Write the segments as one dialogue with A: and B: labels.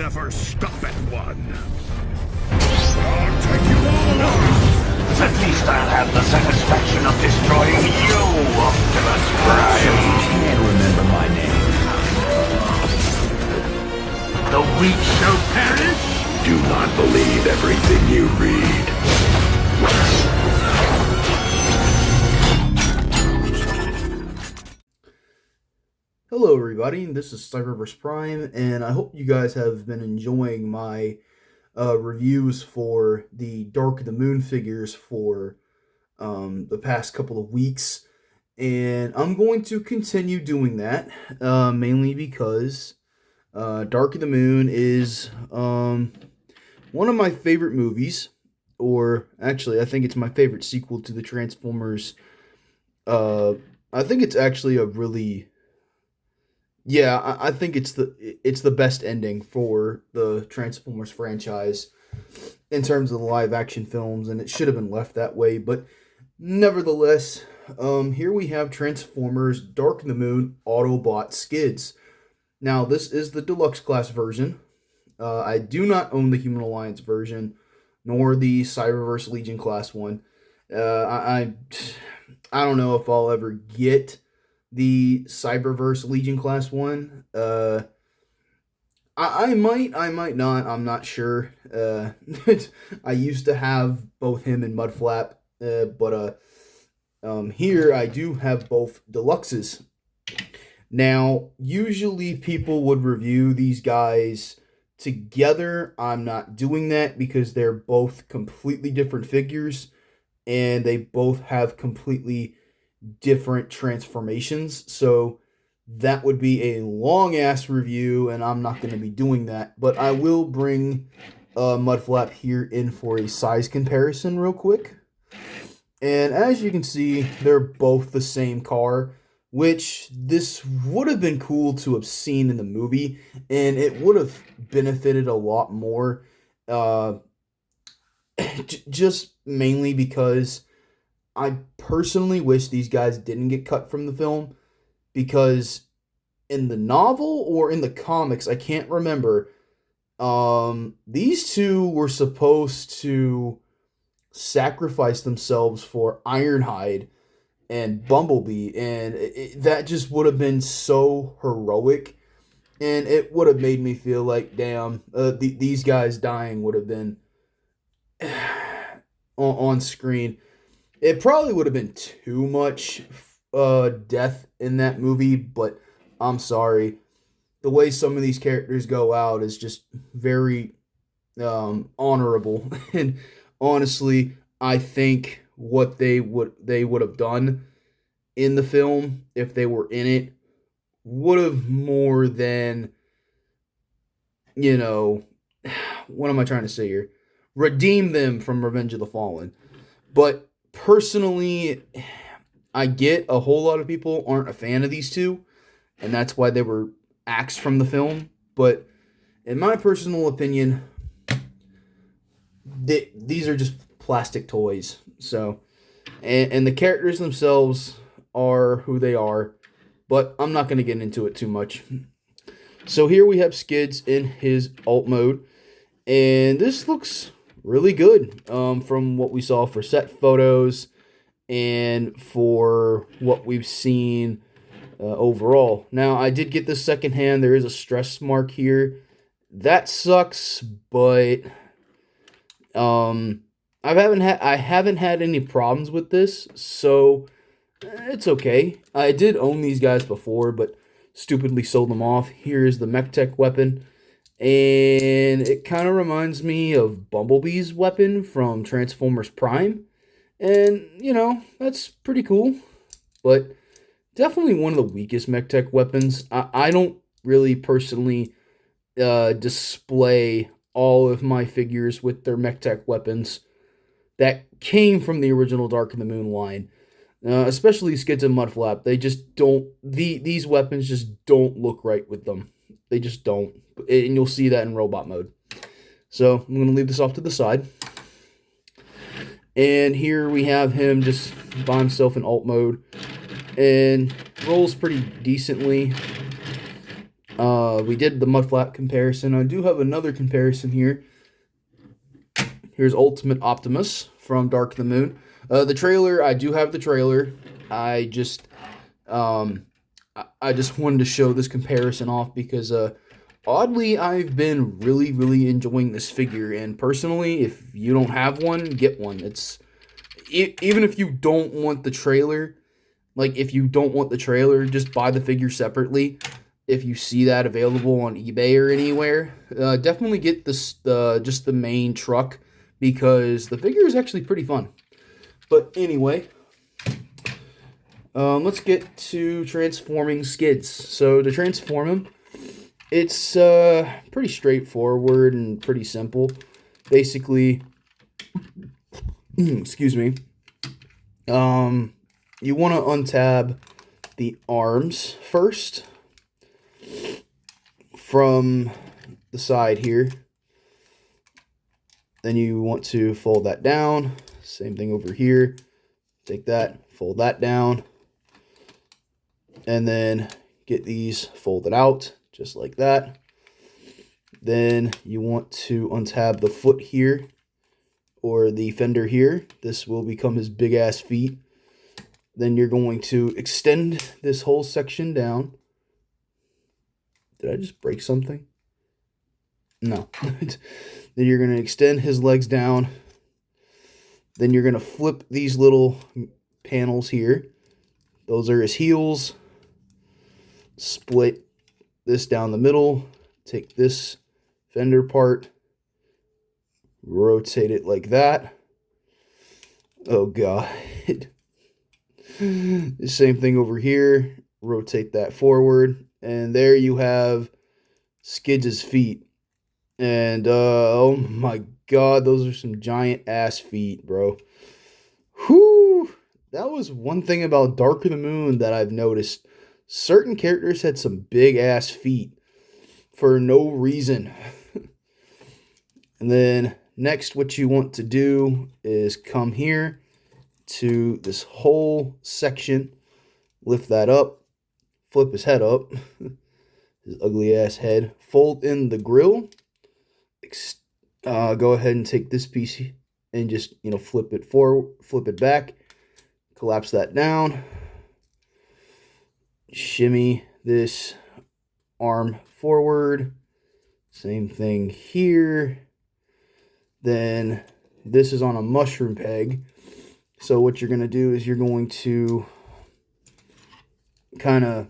A: never stop at one. I'll take you all on!
B: At least I'll have the satisfaction of destroying you, Optimus Prime.
C: You can't remember my name.
B: The weak shall perish?
A: Do not believe everything you read.
D: Hello everybody, this is Cyberverse Prime, and I hope you guys have been enjoying my reviews for the Dark of the Moon figures for the past couple of weeks. And I'm going to continue doing that, mainly because Dark of the Moon is one of my favorite movies, or actually I think it's my favorite sequel to the Transformers. I think it's actually a really... Yeah, I think it's the best ending for the Transformers franchise in terms of the live action films, and it should have been left that way. But nevertheless, here we have Transformers Dark of the Moon Autobot Skids. Now, this is the Deluxe class version. I do not own the Human Alliance version, nor the Cyberverse Legion class one. I don't know if I'll ever get the Cyberverse Legion class one. I might not. I'm not sure. I used to have both him and Mudflap, but here I do have both deluxes. Now, usually people would review these guys together. I'm not doing that because they're both completely different figures, and they both have completely different transformations, so that would be a long-ass review, and I'm not going to be doing that, but I will bring Mudflap here in for a size comparison real quick. And as you can see, they're both the same car, which this would have been cool to have seen in the movie, and it would have benefited a lot more, just mainly because I personally wish these guys didn't get cut from the film, because in the novel or in the comics, I can't remember, these two were supposed to sacrifice themselves for Ironhide and Bumblebee, and that just would have been so heroic, and it would have made me feel like, damn, these guys dying would have been on screen. It probably would have been too much death in that movie, but I'm sorry. The way some of these characters go out is just very honorable. And honestly, I think what they would have done in the film, if they were in it, would have more than, what am I trying to say here? Redeem them from Revenge of the Fallen. But personally, I get a whole lot of people aren't a fan of these two, and that's why they were axed from the film. But in my personal opinion, these are just plastic toys. So, and the characters themselves are who they are, but I'm not going to get into it too much. So here we have Skids in his alt mode, and this looks really good from what we saw for set photos and for what we've seen overall. Now, I did get this secondhand. There is a stress mark here. That sucks, but I haven't had any problems with this, so it's okay. I did own these guys before, but stupidly sold them off. Here's the MechTech weapon. And it kind of reminds me of Bumblebee's weapon from Transformers Prime. And, that's pretty cool. But definitely one of the weakest MechTech weapons. I don't really personally display all of my figures with their MechTech weapons that came from the original Dark of the Moon line. Especially Skids and Mudflap. They just don't... These weapons just don't look right with them. They just don't. And you'll see that in robot mode. So I'm going to leave this off to the side. And here we have him just by himself in alt mode. And rolls pretty decently. We did the mudflap comparison. I do have another comparison here. Here's Ultimate Optimus from Dark of the Moon. The trailer, I do have the trailer. I just wanted to show this comparison off because oddly I've been really enjoying this figure, and personally, if you don't have one, get one. Even if you don't want the trailer, just buy the figure separately. If you see that available on eBay or anywhere, definitely get this just the main truck, because the figure is actually pretty fun. But anyway, let's get to transforming Skids. So to transform him, it's pretty straightforward and pretty simple. Basically, excuse me, you want to untab the arms first from the side here. Then you want to fold that down. Same thing over here. Take that, fold that down, and then get these folded out just like that. Then you want to untab the foot here, or the fender here. This will become his big ass feet. Then you're going to extend this whole section down. Did I just break something? No. Then you're going to extend his legs down. Then you're going to flip these little panels here. Those are his heels. Split this down the middle. Take this fender part. Rotate it like that. Oh, God. The same thing over here. Rotate that forward. And there you have Skids' feet. And, oh my God, those are some giant ass feet, bro. Whew. That was one thing about Dark of the Moon that I've noticed. Certain characters had some big ass feet for no reason. And then next, what you want to do is come here to this whole section, lift that up, flip his head up, his ugly ass head, fold in the grill. Go ahead and take this piece and just, flip it forward, flip it back, collapse that down, shimmy this arm forward, same thing here. Then this is on a mushroom peg, so what you're going to do is you're going to kind of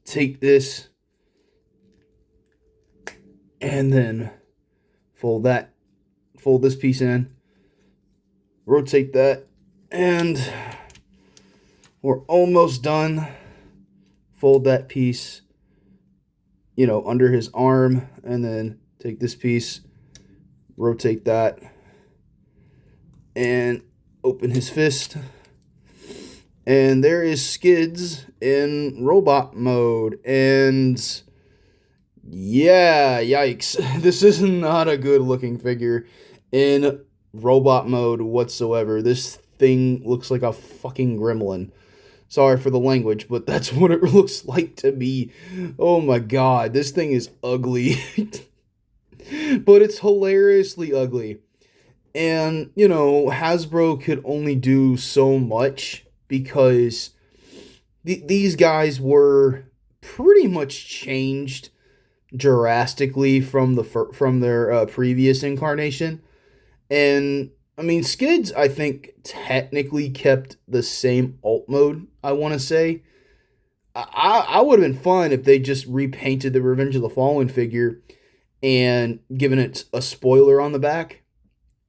D: take this and then fold this piece in, rotate that, and we're almost done. Fold that piece, under his arm, and then take this piece, rotate that, and open his fist. And there is Skids in robot mode, and yeah, yikes. This is not a good looking figure in robot mode whatsoever. This thing looks like a fucking gremlin. Sorry for the language, but that's what it looks like to me. Oh my God, this thing is ugly. But it's hilariously ugly. And, Hasbro could only do so much because these guys were pretty much changed drastically from their previous incarnation. And I mean, Skids, I think, technically kept the same alt mode, I want to say. I would have been fine if they just repainted the Revenge of the Fallen figure and given it a spoiler on the back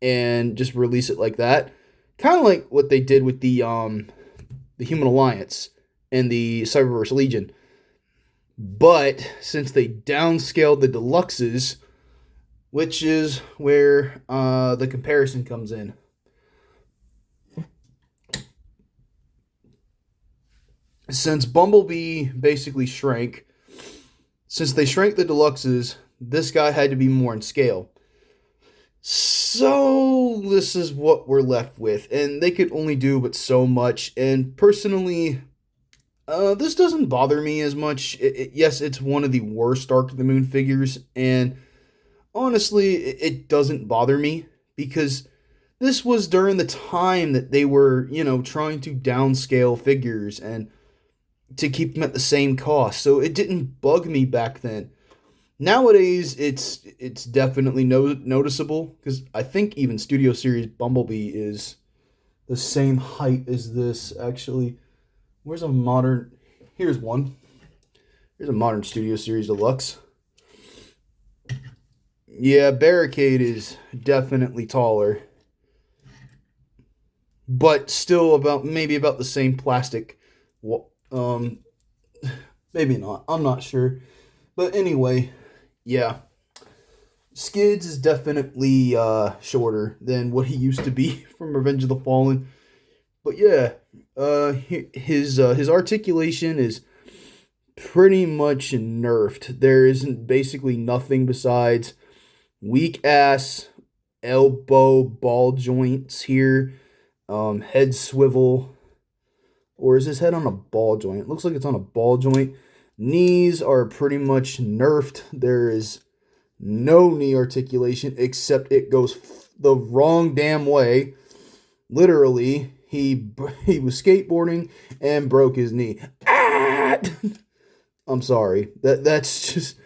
D: and just release it like that. Kind of like what they did with the Human Alliance and the Cyberverse Legion. But since they downscaled the Deluxes, which is where the comparison comes in. Since Bumblebee basically shrank, since they shrank the Deluxes, this guy had to be more in scale. So this is what we're left with, and they could only do but so much. And personally, This doesn't bother me as much. Yes, it's one of the worst Dark of the Moon figures, and honestly, it doesn't bother me because this was during the time that they were, trying to downscale figures and to keep them at the same cost. So it didn't bug me back then. Nowadays, it's definitely noticeable because I think even Studio Series Bumblebee is the same height as this. Actually, where's a modern? Here's one. Here's a modern Studio Series Deluxe. Yeah, Barricade is definitely taller, but still maybe about the same plastic. Um, maybe not. I'm not sure. But anyway, yeah, Skids is definitely shorter than what he used to be from Revenge of the Fallen. But yeah, his articulation is pretty much nerfed. There isn't basically nothing besides weak ass elbow ball joints here, head swivel, or is his head on a ball joint? It looks like it's on a ball joint. Knees are pretty much nerfed. There is no knee articulation except it goes the wrong damn way. Literally, he was skateboarding and broke his knee. Ah! I'm sorry. That's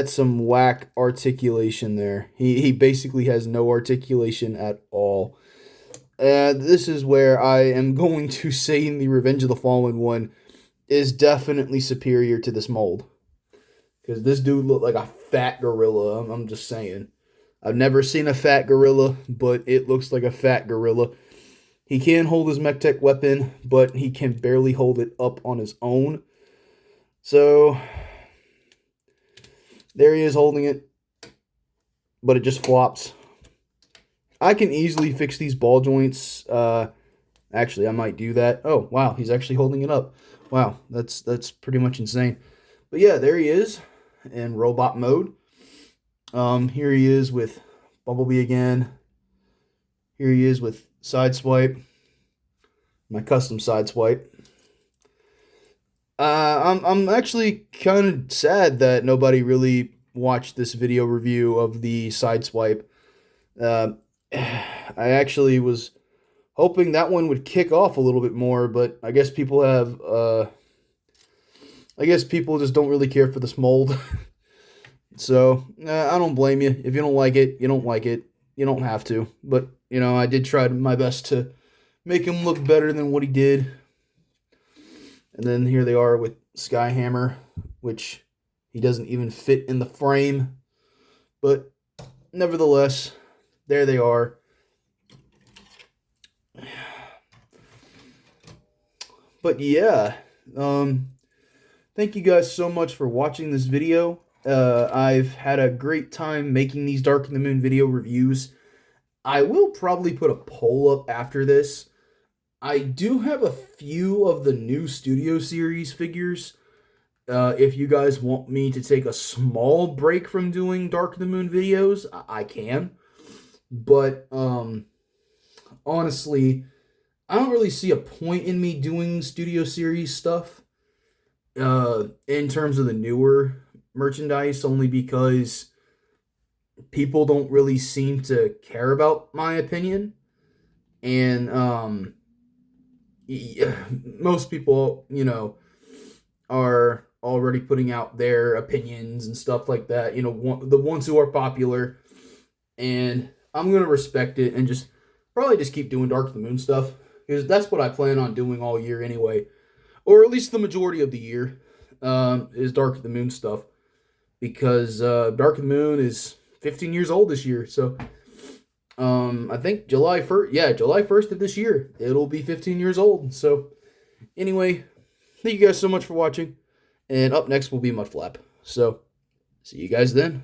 D: some whack articulation there. He basically has no articulation at all. This is where I am going to say the Revenge of the Fallen one is definitely superior to this mold. Because this dude looked like a fat gorilla. I'm just saying. I've never seen a fat gorilla, but it looks like a fat gorilla. He can hold his MechTech weapon, but he can barely hold it up on his own. So, there he is holding it, but it just flops. I can easily fix these ball joints. Actually, I might do that. Oh, wow, he's actually holding it up. Wow, that's pretty much insane. But yeah, there he is in robot mode. Here he is with Bumblebee again. Here he is with Sideswipe. My custom Sideswipe. I'm actually kind of sad that nobody really watched this video review of the Sideswipe. I actually was hoping that one would kick off a little bit more, but I guess people just don't really care for this mold. So, I don't blame you. If you don't like it, you don't like it. You don't have to. But, I did try my best to make him look better than what he did. And then here they are with Skyhammer, which he doesn't even fit in the frame. But, nevertheless, there they are. But yeah, thank you guys so much for watching this video. I've had a great time making these Dark of the Moon video reviews. I will probably put a poll up after this. I do have a few of the new Studio Series figures. If you guys want me to take a small break from doing Dark of the Moon videos, I can. But, honestly, I don't really see a point in me doing Studio Series stuff in terms of the newer merchandise, only because people don't really seem to care about my opinion. And most people, are already putting out their opinions and stuff like that, the ones who are popular. And I'm going to respect it and probably just keep doing Dark of the Moon stuff. Because that's what I plan on doing all year anyway. Or at least the majority of the year is Dark of the Moon stuff. Because Dark of the Moon is 15 years old this year. So I think July 1st. Yeah, July 1st of this year. It'll be 15 years old. So anyway, thank you guys so much for watching. And up next will be Mudflap. So see you guys then.